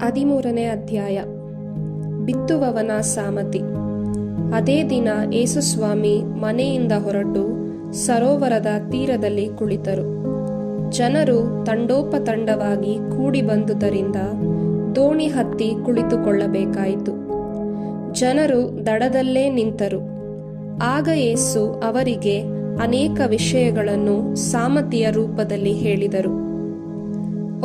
13ನೇ ಅಧ್ಯಾಯ. ಬಿತ್ತುವವನ ಸಾಮತಿ. ಅದೇ ದಿನ ಯೇಸುಸ್ವಾಮಿ ಮನೆಯಿಂದ ಹೊರಟು ಸರೋವರದ ತೀರದಲ್ಲಿ ಕುಳಿತರು. ಜನರು ತಂಡೋಪತಂಡವಾಗಿ ಕೂಡಿ ಬಂದುದರಿಂದ ದೋಣಿ ಹತ್ತಿ ಕುಳಿತುಕೊಳ್ಳಬೇಕಾಯಿತು. ಜನರು ದಡದಲ್ಲೇ ನಿಂತರು. ಆಗ ಯೇಸು ಅವರಿಗೆ ಅನೇಕ ವಿಷಯಗಳನ್ನು ಸಾಮತಿಯ ರೂಪದಲ್ಲಿ ಹೇಳಿದರು.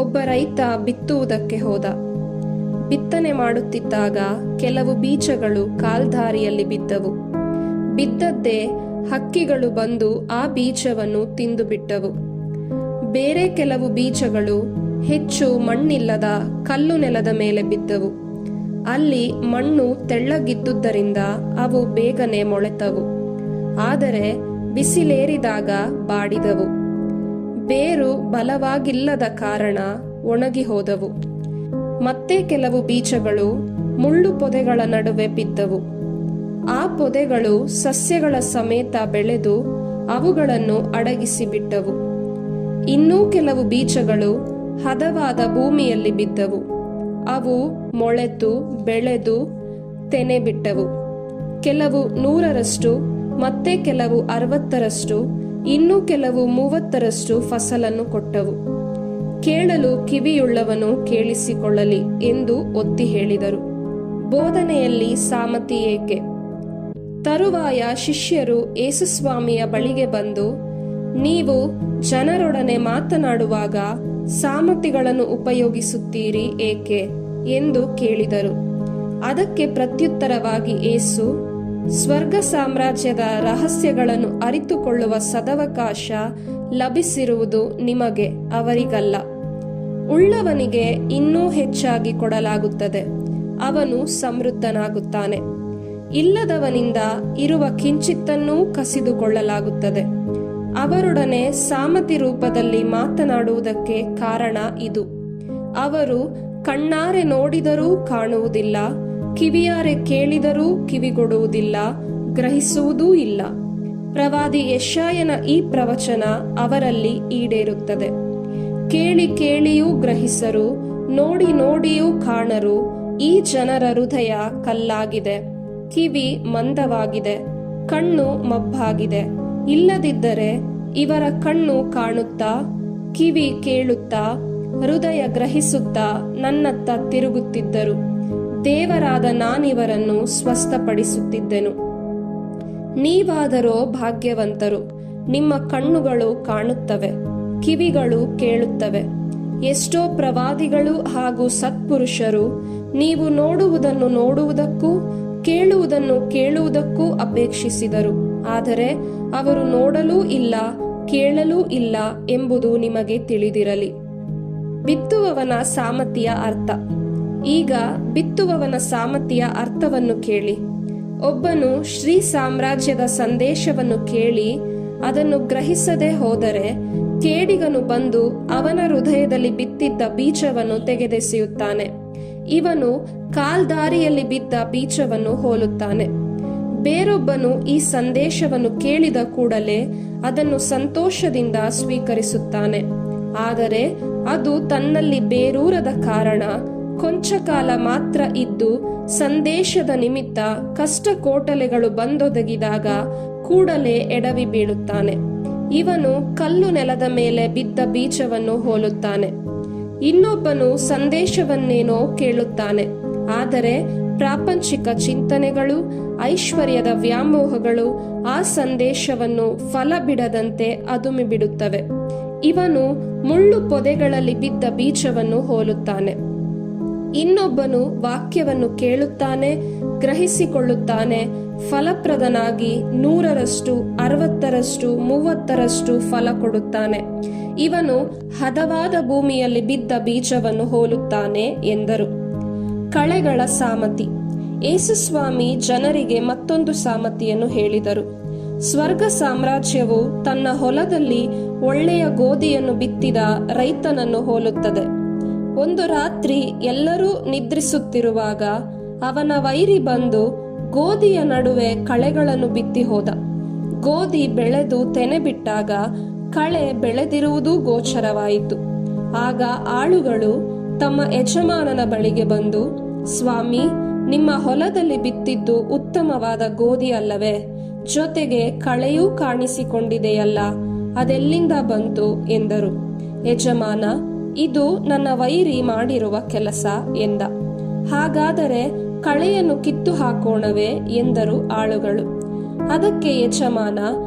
ಒಬ್ಬ ರೈತ ಬಿತ್ತುವುದಕ್ಕೆ ಹೋದ. ಬಿತ್ತನೆ ಮಾಡುತ್ತಿದ್ದಾಗ ಕೆಲವು ಬೀಜಗಳು ಕಾಲ್ದಾರಿಯಲ್ಲಿ ಬಿದ್ದವು. ಬಿದ್ದದ್ದೇ ಹಕ್ಕಿಗಳು ಬಂದು ಆ ಬೀಜವನ್ನು ತಿಂದು ಬಿಟ್ಟವು. ಬೇರೆ ಕೆಲವು ಬೀಜಗಳು ಹೆಚ್ಚು ಮಣ್ಣಿಲ್ಲದ ಕಲ್ಲು ನೆಲದ ಮೇಲೆ ಬಿದ್ದವು. ಅಲ್ಲಿ ಮಣ್ಣು ತೆಳ್ಳಗಿದ್ದುದರಿಂದ ಅವು ಬೇಗನೆ ಮೊಳೆತವು. ಆದರೆ ಬಿಸಿಲೇರಿದಾಗ ಬಾಡಿದವು. ಬೇರು ಬಲವಾಗಿಲ್ಲದ ಕಾರಣ ಒಣಗಿ ಹೋದವು. ಮತ್ತೆ ಕೆಲವು ಬೀಜಗಳು ಮುಳ್ಳು ಪೊದೆಗಳ ನಡುವೆ ಬಿದ್ದವು. ಆ ಪೊದೆಗಳು ಸಸ್ಯಗಳ ಸಮೇತ ಬೆಳೆದು ಅವುಗಳನ್ನು ಅಡಗಿಸಿಬಿಟ್ಟವು. ಇನ್ನೂ ಕೆಲವು ಬೀಜಗಳು ಹದವಾದ ಭೂಮಿಯಲ್ಲಿ ಬಿದ್ದವು. ಅವು ಮೊಳೆತು ಬೆಳೆದು ತೆನೆ ಬಿಟ್ಟವು. ಕೆಲವು 100ರಷ್ಟು, ಮತ್ತೆ ಕೆಲವು 60ರಷ್ಟು, ಇನ್ನೂ ಕೆಲವು 30ರಷ್ಟು ಫಸಲನ್ನು ಕೊಟ್ಟವು. ಕೇಳಲು ಕಿವಿಯುಳ್ಳವನು ಕೇಳಿಸಿಕೊಳ್ಳಲಿ ಎಂದು ಒತ್ತಿ ಹೇಳಿದರು. ಬೋಧನೆಯಲ್ಲಿ ಸಾಮತಿ ಏಕೆ? ತರುವಾಯ ಶಿಷ್ಯರು ಯೇಸುಸ್ವಾಮಿಯ ಬಳಿಗೆ ಬಂದು, ನೀವು ಜನರೊಡನೆ ಮಾತನಾಡುವಾಗ ಸಾಮತಿಗಳನ್ನು ಉಪಯೋಗಿಸುತ್ತೀರಿ ಏಕೆ ಎಂದು ಕೇಳಿದರು. ಅದಕ್ಕೆ ಪ್ರತ್ಯುತ್ತರವಾಗಿ ಯೇಸು, ಸ್ವರ್ಗ ಸಾಮ್ರಾಜ್ಯದ ರಹಸ್ಯಗಳನ್ನು ಅರಿತುಕೊಳ್ಳುವ ಸದವಕಾಶ ಲಭಿಸಿರುವುದು ನಿಮಗೆ, ಅವರಿಗಲ್ಲ. ಉಳ್ಳವನಿಗೆ ಇನ್ನೂ ಹೆಚ್ಚಾಗಿ ಕೊಡಲಾಗುತ್ತದೆ, ಅವನು ಸಮೃದ್ಧನಾಗುತ್ತಾನೆ. ಇಲ್ಲದವನಿಂದ ಇರುವ ಕಿಂಚಿತ್ತನ್ನೂ ಕಸಿದುಕೊಳ್ಳಲಾಗುತ್ತದೆ. ಅವರೊಡನೆ ಸಾಮತಿ ರೂಪದಲ್ಲಿ ಮಾತನಾಡುವುದಕ್ಕೆ ಕಾರಣ ಇದು. ಅವರು ಕಣ್ಣಾರೆ ನೋಡಿದರೂ ಕಾಣುವುದಿಲ್ಲ, ಕಿವಿಯಾರೆ ಕೇಳಿದರೂ ಕಿವಿಗೊಡುವುದಿಲ್ಲ, ಗ್ರಹಿಸುವುದೂ ಇಲ್ಲ. ಪ್ರವಾದಿ ಯೆಶಾಯನ ಈ ಪ್ರವಚನ ಅವರಲ್ಲಿ ಈಡೇರುತ್ತದೆ. ಕೇಳಿ ಕೇಳಿಯೂ ಗ್ರಹಿಸರು, ನೋಡಿ ನೋಡಿಯೂ ಕಾಣರು. ಈ ಜನರ ಹೃದಯ ಕಲ್ಲಾಗಿದೆ, ಕಿವಿ ಮಂದವಾಗಿದೆ, ಕಣ್ಣು ಮಬ್ಬಾಗಿದೆ. ಇಲ್ಲದಿದ್ದರೆ ಇವರ ಕಣ್ಣು ಕಾಣುತ್ತಾ, ಕಿವಿ ಕೇಳುತ್ತಾ, ಹೃದಯ ಗ್ರಹಿಸುತ್ತಾ ನನ್ನತ್ತ ತಿರುಗುತ್ತಿದ್ದರು. ದೇವರಾದ ನಾನಿವರನ್ನು ಸ್ವಸ್ಥಪಡಿಸುತ್ತಿದ್ದೆನು. ನೀವಾದರೋ ಭಾಗ್ಯವಂತರು, ನಿಮ್ಮ ಕಣ್ಣುಗಳು ಕಾಣುತ್ತವೆ, ಕಿವಿಗಳು ಕೇಳುತ್ತವೆ. ಎಷ್ಟೋ ಪ್ರವಾದಿಗಳು ಹಾಗೂ ಸತ್ಪುರುಷರು ನೀವು ನೋಡುವುದನ್ನು ನೋಡುವುದಕ್ಕೂ ಕೇಳುವುದನ್ನು ಕೇಳುವುದಕ್ಕೂ ಅಪೇಕ್ಷಿಸಿದರು, ಆದರೆ ಅವರು ನೋಡಲೂ ಇಲ್ಲ, ಕೇಳಲೂ ಇಲ್ಲ ಎಂಬುದು ನಿಮಗೆ ತಿಳಿದಿರಲಿ. ಬಿತ್ತುವವನ ಸಾಮತಿಯ ಅರ್ಥ. ಈಗ ಬಿತ್ತುವವನ ಸಾಮತಿಯ ಅರ್ಥವನ್ನು ಕೇಳಿ. ಒಬ್ಬನು ಶ್ರೀ ಸಾಮ್ರಾಜ್ಯದ ಸಂದೇಶವನ್ನು ಕೇಳಿ ಅದನ್ನು ಗ್ರಹಿಸದೆ ಹೋದರೆ ಕೇಡಿಗನು ಬಂದು ಅವನ ಹೃದಯದಲ್ಲಿ ಬಿತ್ತಿದ್ದ ಬೀಜವನ್ನು ತೆಗೆದೆಸೆಯುತ್ತಾನೆ. ಇವನು ಕಾಲ್ದಾರಿಯಲ್ಲಿ ಬಿದ್ದ ಬೀಜವನ್ನು ಹೋಲುತ್ತಾನೆ. ಬೇರೊಬ್ಬನು ಈ ಸಂದೇಶವನ್ನು ಕೇಳಿದ ಕೂಡಲೇ ಅದನ್ನು ಸಂತೋಷದಿಂದ ಸ್ವೀಕರಿಸುತ್ತಾನೆ. ಆದರೆ ಅದು ತನ್ನಲ್ಲಿ ಬೇರೂರದ ಕಾರಣ ಕೊಂಚ ಕಾಲ ಮಾತ್ರ ಇದ್ದು ಸಂದೇಶದ ನಿಮಿತ್ತ ಕಷ್ಟ ಕೋಟಲೆಗಳು ಬಂದೊದಗಿದಾಗ ಕೂಡಲೇ ಎಡವಿ ಬೀಳುತ್ತಾನೆ. ಇವನು ಕಲ್ಲು ನೆಲದ ಮೇಲೆ ಬಿದ್ದ ಬೀಜವನ್ನು ಹೋಲುತ್ತಾನೆ. ಇನ್ನೊಬ್ಬನು ಸಂದೇಶವನ್ನೇನೋ ಕೇಳುತ್ತಾನೆ, ಆದರೆ ಪ್ರಾಪಂಚಿಕ ಚಿಂತನೆಗಳು, ಐಶ್ವರ್ಯದ ವ್ಯಾಮೋಹಗಳು ಆ ಸಂದೇಶವನ್ನು ಫಲ ಬಿಡದಂತೆ ಅದುಮಿ ಬಿಡುತ್ತವೆ. ಇವನು ಮುಳ್ಳು ಪೊದೆಗಳಲ್ಲಿ ಬಿದ್ದ ಬೀಜವನ್ನು ಹೋಲುತ್ತಾನೆ. ಇನ್ನೊಬ್ಬನು ವಾಕ್ಯವನ್ನು ಕೇಳುತ್ತಾನೆ, ಗ್ರಹಿಸಿಕೊಳ್ಳುತ್ತಾನೆ, ಫಲಪ್ರದನಾಗಿ 100ರಷ್ಟು, 60ರಷ್ಟು, 30ರಷ್ಟು ಫಲ ಕೊಡುತ್ತಾನೆ. ಇವನು ಹದವಾದ ಭೂಮಿಯಲ್ಲಿ ಬಿದ್ದ ಬೀಜವನ್ನು ಹೋಲುತ್ತಾನೆ ಎಂದರು. ಕಳೆಗಳ ಸಾಮತಿ. ಯೇಸುಸ್ವಾಮಿ ಜನರಿಗೆ ಮತ್ತೊಂದು ಸಾಮತಿಯನ್ನು ಹೇಳಿದರು. ಸ್ವರ್ಗ ಸಾಮ್ರಾಜ್ಯವು ತನ್ನ ಹೊಲದಲ್ಲಿ ಒಳ್ಳೆಯ ಗೋಧಿಯನ್ನು ಬಿತ್ತಿದ ರೈತನನ್ನು ಹೋಲುತ್ತದೆ. ಒಂದು ರಾತ್ರಿ ಎಲ್ಲರೂ ನಿದ್ರಿಸುತ್ತಿರುವಾಗ ಅವನ ವೈರಿ ಬಂದು ಗೋಧಿಯ ನಡುವೆ ಕಳೆಗಳನ್ನು ಬಿತ್ತಿ ಹೋದ. ಗೋಧಿ ಬೆಳೆದು ತೆನೆ ಬಿಟ್ಟಾಗ ಕಳೆ ಬೆಳೆದಿರುವುದು ಗೋಚರವಾಯಿತು. ಆಗ ಆಳುಗಳು, ತಮ್ಮ ಯಜಮಾನನ ಬಳಿಗೆ ಬಂದು, ಸ್ವಾಮಿ, ನಿಮ್ಮ ಹೊಲದಲ್ಲಿ ಬಿತ್ತಿದ್ದು ಉತ್ತಮವಾದ ಗೋಧಿ ಅಲ್ಲವೇ? ಜೊತೆಗೆ ಕಳೆಯೂ ಕಾಣಿಸಿಕೊಂಡಿದೆಯಲ್ಲ, ಅದೆಲ್ಲಿಂದ ಬಂತು ಎಂದರು. ಯಜಮಾನ, ಇದು ನನ್ನ ವೈರಿ ಮಾಡಿರುವ ಕೆಲಸ ಎಂದ. ಹಾಗಾದರೆ ಕಳೆಯನ್ನು ಕಿತ್ತು ಹಾಕೋಣವೇ ಎಂದರು ಆಳುಗಳು. ಅದಕ್ಕೆ ಯಜಮಾನ,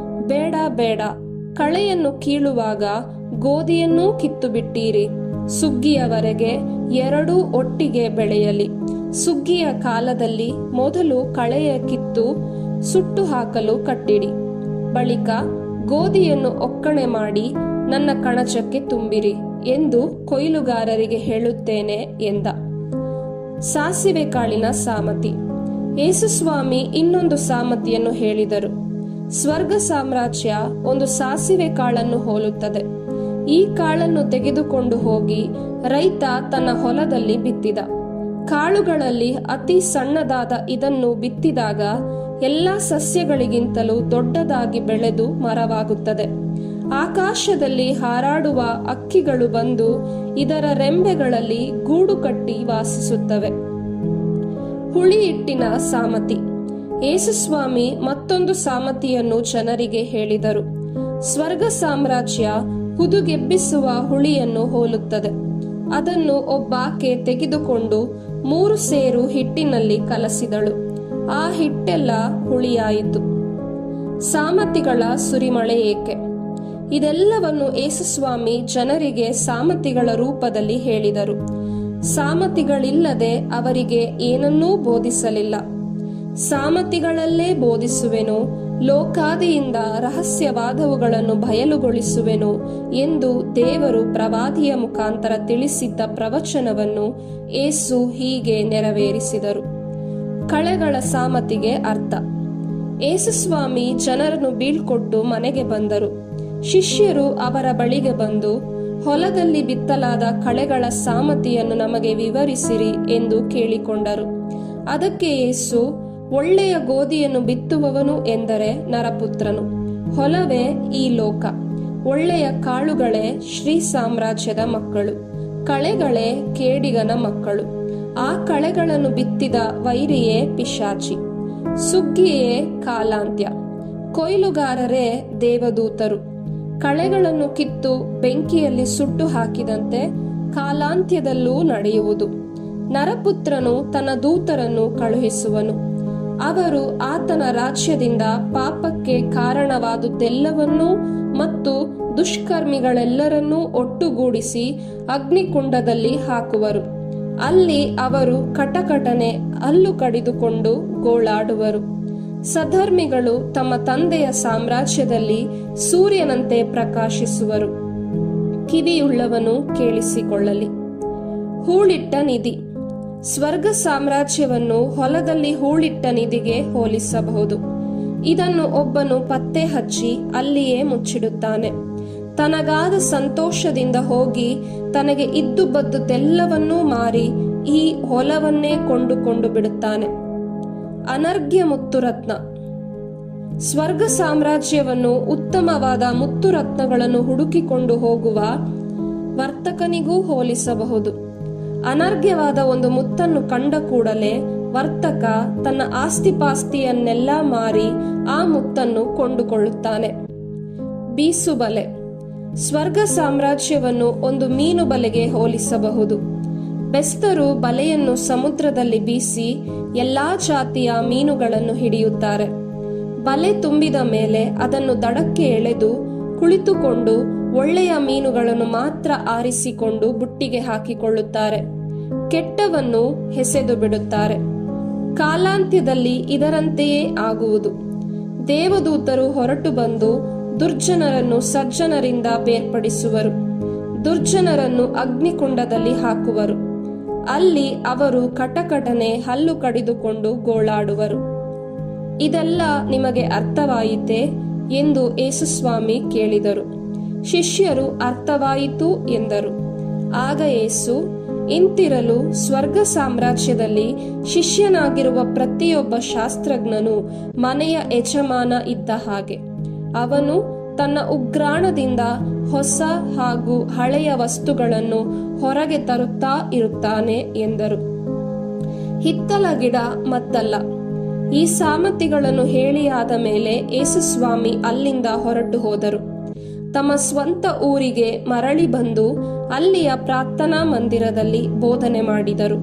ಬೇಡ ಬೇಡ, ಕಳೆಯನ್ನು ಕೀಳುವಾಗ ಗೋಧಿಯನ್ನೂ ಕಿತ್ತು ಬಿಟ್ಟೀರಿ. ಸುಗ್ಗಿಯವರೆಗೆ ಎರಡೂ ಒಟ್ಟಿಗೆ ಬೆಳೆಯಲಿ. ಸುಗ್ಗಿಯ ಕಾಲದಲ್ಲಿ ಮೊದಲು ಕಳೆಯ ಕಿತ್ತು ಸುಟ್ಟು ಹಾಕಲು ಕಟ್ಟಿಡಿ. ಬಳಿಕ ಗೋಧಿಯನ್ನು ಒಕ್ಕಣೆ ಮಾಡಿ ನನ್ನ ಕಣಚಕ್ಕೆ ತುಂಬಿರಿ ಎಂದು ಕೊಯ್ಲುಗಾರರಿಗೆ ಹೇಳುತ್ತೇನೆ ಎಂದ. ಸಾಸಿವೆ ಕಾಳಿನ ಸಾಮತಿ. ಯೇಸುಸ್ವಾಮಿ ಇನ್ನೊಂದು ಸಾಮತಿಯನ್ನು ಹೇಳಿದರು. ಸ್ವರ್ಗ ಸಾಮ್ರಾಜ್ಯ ಒಂದು ಸಾಸಿವೆ ಕಾಳನ್ನು ಹೋಲುತ್ತದೆ. ಈ ಕಾಳನ್ನು ತೆಗೆದುಕೊಂಡು ಹೋಗಿ ರೈತ ತನ್ನ ಹೊಲದಲ್ಲಿ ಬಿತ್ತಿದ. ಕಾಳುಗಳಲ್ಲಿ ಅತಿ ಸಣ್ಣದಾದ ಇದನ್ನು ಬಿತ್ತಿದಾಗ ಎಲ್ಲಾ ಸಸ್ಯಗಳಿಗಿಂತಲೂ ದೊಡ್ಡದಾಗಿ ಬೆಳೆದು ಮರವಾಗುತ್ತದೆ. ಆಕಾಶದಲ್ಲಿ ಹಾರಾಡುವ ಅಕ್ಕಿಗಳು ಬಂದು ಇದರ ರೆಂಬೆಗಳಲ್ಲಿ ಗೂಡು ಕಟ್ಟಿ ವಾಸಿಸುತ್ತವೆ. ಹುಳಿ ಹಿಟ್ಟಿನ ಸಾಮತಿ. ಯೇಸುಸ್ವಾಮಿ ಮತ್ತೊಂದು ಸಾಮತಿಯನ್ನು ಜನರಿಗೆ ಹೇಳಿದರು. ಸ್ವರ್ಗ ಸಾಮ್ರಾಜ್ಯ ಹುದುಗೆಬ್ಬಿಸುವ ಹುಳಿಯನ್ನು ಹೋಲುತ್ತದೆ. ಅದನ್ನು ಒಬ್ಬಾಕೆ ತೆಗೆದುಕೊಂಡು 3 ಸೇರು ಹಿಟ್ಟಿನಲ್ಲಿ ಕಲಸಿದಳು. ಆ ಹಿಟ್ಟೆಲ್ಲ ಹುಳಿಯಾಯಿತು. ಸಾಮತಿಗಳ ಸುರಿಮಳೆ ಏಕೆ? ಇದೆಲ್ಲವನ್ನು ಯೇಸುಸ್ವಾಮಿ ಜನರಿಗೆ ಸಾಮತಿಗಳ ರೂಪದಲ್ಲಿ ಹೇಳಿದರು. ಸಾಮತಿಗಳಿಲ್ಲದೆ ಅವರಿಗೆ ಏನನ್ನೂ ಬೋಧಿಸಲಿಲ್ಲ. ಸಾಮತಿಗಳಲ್ಲೇ ಬೋಧಿಸುವೆನು, ಲೋಕಾದಿಯಿಂದ ರಹಸ್ಯವಾದವುಗಳನ್ನು ಬಯಲುಗೊಳಿಸುವೆನು ಎಂದು ದೇವರು ಪ್ರವಾದಿಯ ಮುಖಾಂತರ ತಿಳಿಸಿದ್ದ ಪ್ರವಚನವನ್ನು ಯೇಸು ಹೀಗೆ ನೆರವೇರಿಸಿದರು. ಕಳೆಗಳ ಸಾಮತಿಗೆ ಅರ್ಥ. ಯೇಸುಸ್ವಾಮಿ ಜನರನ್ನು ಬೀಳ್ಕೊಟ್ಟು ಮನೆಗೆ ಬಂದರು. ಶಿಷ್ಯರು ಅವರ ಬಳಿಗೆ ಬಂದು, ಹೊಲದಲ್ಲಿ ಬಿತ್ತಲಾದ ಕಳೆಗಳ ಸಾಮತಿಯನ್ನು ನಮಗೆ ವಿವರಿಸಿರಿ ಎಂದು ಕೇಳಿಕೊಂಡರು. ಅದಕ್ಕೆ ಯೇಸು, ಒಳ್ಳೆಯ ಗೋಧಿಯನ್ನು ಬಿತ್ತುವವನು ಎಂದರೆ ನರಪುತ್ರನು. ಹೊಲವೇ ಈ ಲೋಕ. ಒಳ್ಳೆಯ ಕಾಳುಗಳೇ ಶ್ರೀ ಸಾಮ್ರಾಜ್ಯದ ಮಕ್ಕಳು, ಕಳೆಗಳೇ ಕೇಡಿಗನ ಮಕ್ಕಳು. ಆ ಕಳೆಗಳನ್ನು ಬಿತ್ತಿದ ವೈರಿಯೇ ಪಿಶಾಚಿ. ಸುಗ್ಗಿಯೇ ಕಾಲಾಂತ್ಯ. ಕೊಯ್ಲುಗಾರರೇ ದೇವದೂತರು. ಕಳೆಗಳನ್ನು ಕಿತ್ತು ಬೆಂಕಿಯಲ್ಲಿ ಸುಟ್ಟು ಹಾಕಿದಂತೆ ಕಾಲಾಂತ್ಯದಲ್ಲೂ ನಡೆಯುವುದು. ನರಪುತ್ರನು ತನ್ನ ದೂತರನ್ನು ಕಳುಹಿಸುವನು. ಅವರು ಆತನ ರಾಜ್ಯದಿಂದ ಪಾಪಕ್ಕೆ ಕಾರಣವಾದುದೆಲ್ಲವನ್ನೂ ಮತ್ತು ದುಷ್ಕರ್ಮಿಗಳೆಲ್ಲರನ್ನೂ ಒಟ್ಟುಗೂಡಿಸಿ ಅಗ್ನಿಕುಂಡದಲ್ಲಿ ಹಾಕುವರು. ಅಲ್ಲಿ ಅವರು ಕಟಕಟನೆ ಹಲ್ಲು ಕಡಿದುಕೊಂಡು ಗೋಳಾಡುವರು. ಸಧರ್ಮಿಗಳು ತಮ್ಮ ತಂದೆಯ ಸಾಮ್ರಾಜ್ಯದಲ್ಲಿ ಸೂರ್ಯನಂತೆ ಪ್ರಕಾಶಿಸುವರು. ಕಿವಿಯುಳ್ಳವನು ಕೇಳಿಸಿಕೊಳ್ಳಲಿ. ಹೂಳಿಟ್ಟ ನಿಧಿ. ಸ್ವರ್ಗ ಸಾಮ್ರಾಜ್ಯವನ್ನು ಹೊಲದಲ್ಲಿ ಹೂಳಿಟ್ಟ ನಿಧಿಗೆ ಹೋಲಿಸಬಹುದು. ಇದನ್ನು ಒಬ್ಬನು ಪತ್ತೆ ಹಚ್ಚಿ ಅಲ್ಲಿಯೇ ಮುಚ್ಚಿಡುತ್ತಾನೆ. ತನಗಾದ ಸಂತೋಷದಿಂದ ಹೋಗಿ ತನಗೆ ಇದ್ದು ಬದ್ದುದೆಲ್ಲವನ್ನೂ ಮಾರಿ ಈ ಹೊಲವನ್ನೇ ಕೊಂಡುಕೊಂಡು ಬಿಡುತ್ತಾನೆ. ಅನರ್ಘ್ಯ ಮುತ್ತುರತ್ನ. ಸ್ವರ್ಗ ಸಾಮ್ರಾಜ್ಯವನ್ನು ಉತ್ತಮವಾದ ಮುತ್ತುರತ್ನಗಳನ್ನು ಹುಡುಕಿಕೊಂಡು ಹೋಗುವ ವರ್ತಕನಿಗೂ ಹೋಲಿಸಬಹುದು. ಅನರ್ಘ್ಯವಾದ ಒಂದು ಮುತ್ತನ್ನು ಕಂಡ ಕೂಡಲೇ ವರ್ತಕ ತನ್ನ ಆಸ್ತಿಪಾಸ್ತಿಯನ್ನೆಲ್ಲ ಮಾರಿ ಆ ಮುತ್ತನ್ನು ಕೊಂಡುಕೊಳ್ಳುತ್ತಾನೆ. ಬೀಸುಬಲೆ. ಸ್ವರ್ಗ ಸಾಮ್ರಾಜ್ಯವನ್ನು ಒಂದು ಮೀನು ಬಲೆಗೆ ಹೋಲಿಸಬಹುದು. ಬೆಸ್ತರು ಬಲೆಯನ್ನು ಸಮುದ್ರದಲ್ಲಿ ಬೀಸಿ ಎಲ್ಲಾ ಜಾತಿಯ ಮೀನುಗಳನ್ನು ಹಿಡಿಯುತ್ತಾರೆ. ಬಲೆ ತುಂಬಿದ ಮೇಲೆ ಅದನ್ನು ದಡಕ್ಕೆ ಎಳೆದು ಕುಳಿತುಕೊಂಡು ಒಳ್ಳೆಯ ಮೀನುಗಳನ್ನು ಮಾತ್ರ ಆರಿಸಿಕೊಂಡು ಬುಟ್ಟಿಗೆ ಹಾಕಿಕೊಳ್ಳುತ್ತಾರೆ. ಕೆಟ್ಟವನ್ನು ಎಸೆದು ಬಿಡುತ್ತಾರೆ. ಕಾಲಾಂತ್ಯದಲ್ಲಿ ಇದರಂತೆಯೇ ಆಗುವುದು. ದೇವದೂತರು ಹೊರಟು ಬಂದು ದುರ್ಜನರನ್ನು ಸಜ್ಜನರಿಂದ ಬೇರ್ಪಡಿಸುವರು. ದುರ್ಜನರನ್ನು ಅಗ್ನಿಕುಂಡದಲ್ಲಿ ಹಾಕುವರು. ಅಲ್ಲಿ ಅವರು ಕಟಕಟನೆ ಹಲ್ಲು ಕಡಿದುಕೊಂಡು ಗೋಳಾಡುವರು. ಇದೆಲ್ಲ ನಿಮಗೆ ಅರ್ಥವಾಯಿತೆ ಎಂದು ಯೇಸುಸ್ವಾಮಿ ಕೇಳಿದರು. ಶಿಷ್ಯರು ಅರ್ಥವಾಯಿತು ಎಂದರು. ಆಗ ಯೇಸು, ಇಂತಿರಲು ಸ್ವರ್ಗ ಸಾಮ್ರಾಜ್ಯದಲ್ಲಿ ಶಿಷ್ಯನಾಗಿರುವ ಪ್ರತಿಯೊಬ್ಬ ಶಾಸ್ತ್ರಜ್ಞನು ಮನೆಯ ಯಜಮಾನ ಇದ್ದ ಹಾಗೆ. ಅವನು ತನ್ನ ಉಗ್ರಾಣದಿಂದ ಹೊಸ ಹಾಗೂ ಹಳೆಯ ವಸ್ತುಗಳನ್ನು ಹೊರಗೆ ತರುತ್ತಾ ಇರುತ್ತಾನೆ ಎಂದರು. ಹಿತ್ತಲ ಗಿಡ ಮತ್ತಲ್ಲ. ಈ ಸಾಮರ್ಥ್ಯಗಳನ್ನು ಹೇಳಿಯಾದ ಮೇಲೆ ಯೇಸುಸ್ವಾಮಿ ಅಲ್ಲಿಂದ ಹೊರಟು ಹೋದರು. ತಮ್ಮ ಸ್ವಂತ ಊರಿಗೆ ಮರಳಿ ಬಂದು ಅಲ್ಲಿಯ ಪ್ರಾರ್ಥನಾ ಮಂದಿರದಲ್ಲಿ ಬೋಧನೆ ಮಾಡಿದರು.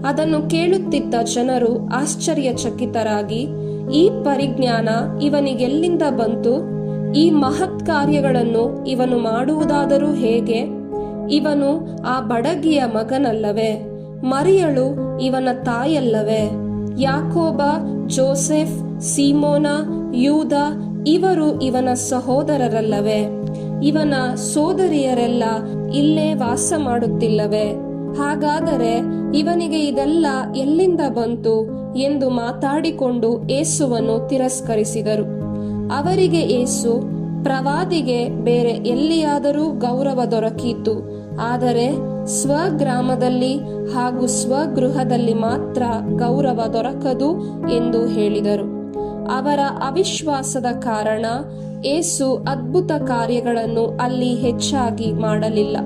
ಅದನ್ನು ಕೇಳುತ್ತಿದ್ದ ಜನರು ಆಶ್ಚರ್ಯಚಕಿತರಾಗಿ, ಈ ಪರಿಜ್ಞಾನ ಇವನಿಗೆಲ್ಲಿಂದ ಬಂತು? ಈ ಮಹತ್ ಕಾರ್ಯಗಳನ್ನು ಇವನು ಮಾಡುವುದಾದರೂ ಹೇಗೆ? ಇವನು ಆ ಬಡಗಿಯ ಮಗನಲ್ಲವೇ? ಮರಿಯಳು ಇವನ ತಾಯಲ್ಲವೇ? ಯಾಕೋಬ, ಜೋಸೆಫ್, ಸೀಮೋನ, ಯೂದ ಇವರು ಇವನ ಸಹೋದರರಲ್ಲವೇ? ಇವನ ಸೋದರಿಯರೆಲ್ಲ ಇಲ್ಲೇ ವಾಸ ಮಾಡುತ್ತಿಲ್ಲವೇ? ಹಾಗಾದರೆ ಇವನಿಗೆ ಇದೆಲ್ಲ ಎಲ್ಲಿಂದ ಬಂತು ಎಂದು ಮಾತಾಡಿಕೊಂಡು ಯೇಸುವನ್ನು ತಿರಸ್ಕರಿಸಿದರು. ಅವರಿಗೆ ಯೇಸು, ಪ್ರವಾದಿಗೆ ಬೇರೆ ಎಲ್ಲಿಯಾದರೂ ಗೌರವ ದೊರಕೀತು, ಆದರೆ ಸ್ವಗ್ರಾಮದಲ್ಲಿ ಹಾಗೂ ಸ್ವಗೃಹದಲ್ಲಿ ಮಾತ್ರ ಗೌರವ ದೊರಕದು ಎಂದು ಹೇಳಿದರು. ಅವರ ಅವಿಶ್ವಾಸದ ಕಾರಣ ಯೇಸು ಅದ್ಭುತ ಕಾರ್ಯಗಳನ್ನು ಅಲ್ಲಿ ಹೆಚ್ಚಾಗಿ ಮಾಡಲಿಲ್ಲ.